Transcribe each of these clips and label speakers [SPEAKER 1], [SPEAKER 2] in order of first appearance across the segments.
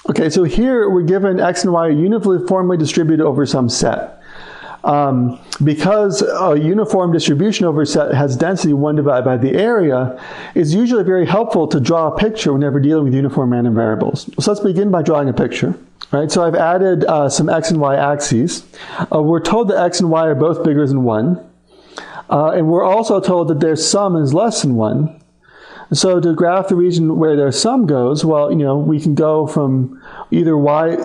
[SPEAKER 1] Okay, so here we're given x and y are uniformly distributed over some set. Because a uniform distribution over a set has density 1 divided by the area, it's usually very helpful to draw a picture whenever dealing with uniform random variables. So let's begin by drawing a picture. All right, so I've added some x and y axes. We're told that x and y are both bigger than 1. And we're also told that their sum is less than 1. So to graph the region where their sum goes, well, we can go from either y,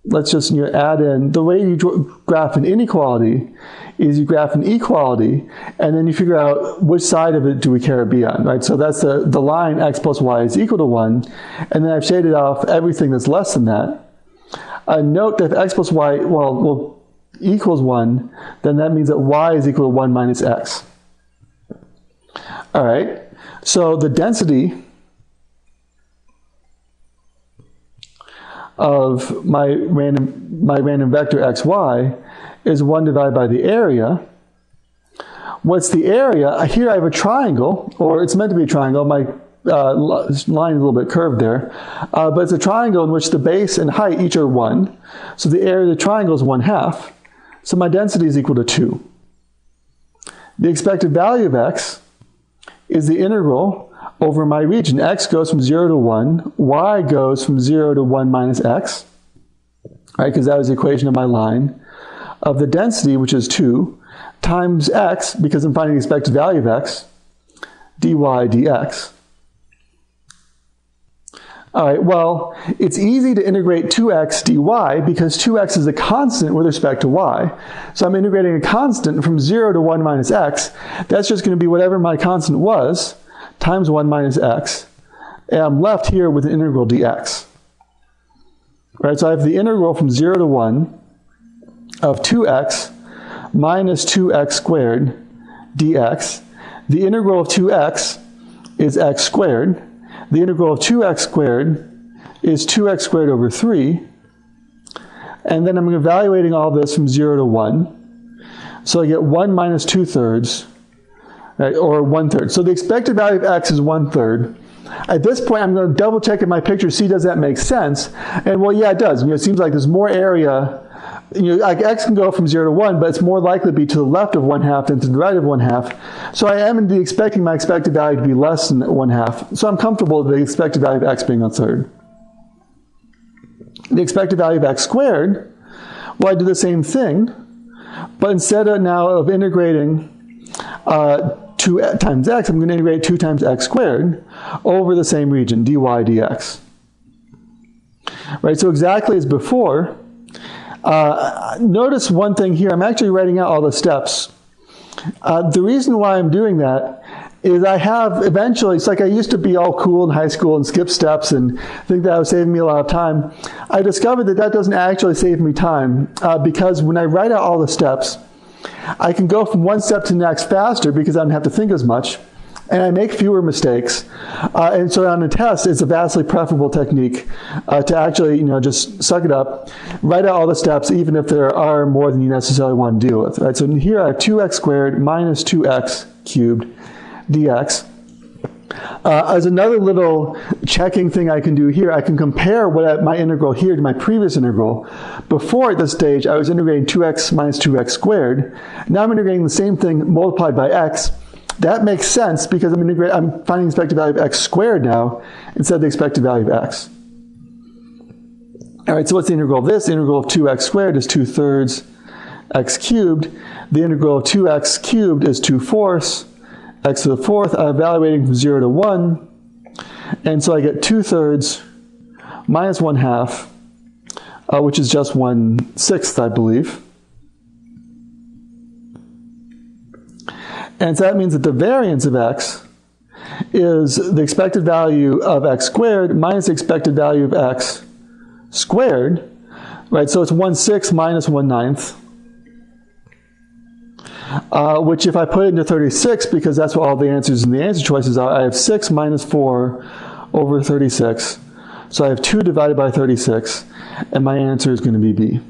[SPEAKER 1] let's just add in, the way you graph an inequality is you graph an equality, and then you figure out which side of it do we care to be on, right? So that's the line x plus y is equal to 1, and then I've shaded off everything that's less than that. Note that if x plus y, equals 1, then that means that y is equal to 1 minus x. All right. So the density of my random vector xy is 1 divided by the area. What's the area? Here I have a triangle, or it's meant to be a triangle. My line is a little bit curved there. But it's a triangle in which the base and height each are 1. So the area of the triangle is 1/2. So my density is equal to 2. The expected value of x is the integral over my region. X goes from 0 to 1. Y goes from 0 to 1 minus x, right? Because that was the equation of my line, of the density, which is 2, times x, because I'm finding the expected value of x, dy dx. All right, well, it's easy to integrate 2x dy because 2x is a constant with respect to y. So I'm integrating a constant from 0 to 1 minus x. That's just going to be whatever my constant was, times 1 minus x. And I'm left here with an integral dx. Right, so I have the integral from 0 to 1 of 2x minus 2x squared dx. The integral of 2x is x squared. The integral of 2x squared is 2x squared over 3. And then I'm evaluating all this from 0 to 1. So I get 1 minus 2/3, right, or 1/3. So the expected value of x is 1/3. At this point, I'm going to double check in my picture, see does that make sense. And well, yeah, it does. It seems like there's more area. Like x can go from 0 to 1, but it's more likely to be to the left of 1/2 than to the right of 1/2. So I am indeed expecting my expected value to be less than 1/2. So I'm comfortable with the expected value of x being 1/3. The expected value of x squared, well, I do the same thing, but instead of now of integrating 2 times x, I'm going to integrate 2 times x squared over the same region, dy dx. Right, so exactly as before. Notice one thing here. I'm actually writing out all the steps. The reason why I'm doing that is I have eventually, it's like I used to be all cool in high school and skip steps and think that was saving me a lot of time. I discovered that that doesn't actually save me time because when I write out all the steps, I can go from one step to the next faster because I don't have to think as much. And I make fewer mistakes. And so on a test, it's a vastly preferable technique to actually, just suck it up, write out all the steps, even if there are more than you necessarily want to deal with. Right? So here I have 2x squared minus 2x cubed dx. As another little checking thing I can do here, I can compare my integral here to my previous integral. Before at this stage, I was integrating 2x minus 2x squared. Now I'm integrating the same thing multiplied by x. That makes sense because I'm finding the expected value of x squared now instead of the expected value of x. All right, so what's the integral of this? The integral of 2x squared is 2/3 x cubed. The integral of 2x cubed is 2/4 x to the 4th. I'm evaluating from 0 to 1. And so I get 2/3 minus 1/2, which is just 1/6, I believe. And so that means that the variance of x is the expected value of x squared minus the expected value of x squared, right? So it's 1/6 minus 1/9, which if I put it into 36, because that's what all the answers in the answer choices are, I have 6 minus 4 over 36. So I have 2 divided by 36, and my answer is going to be B.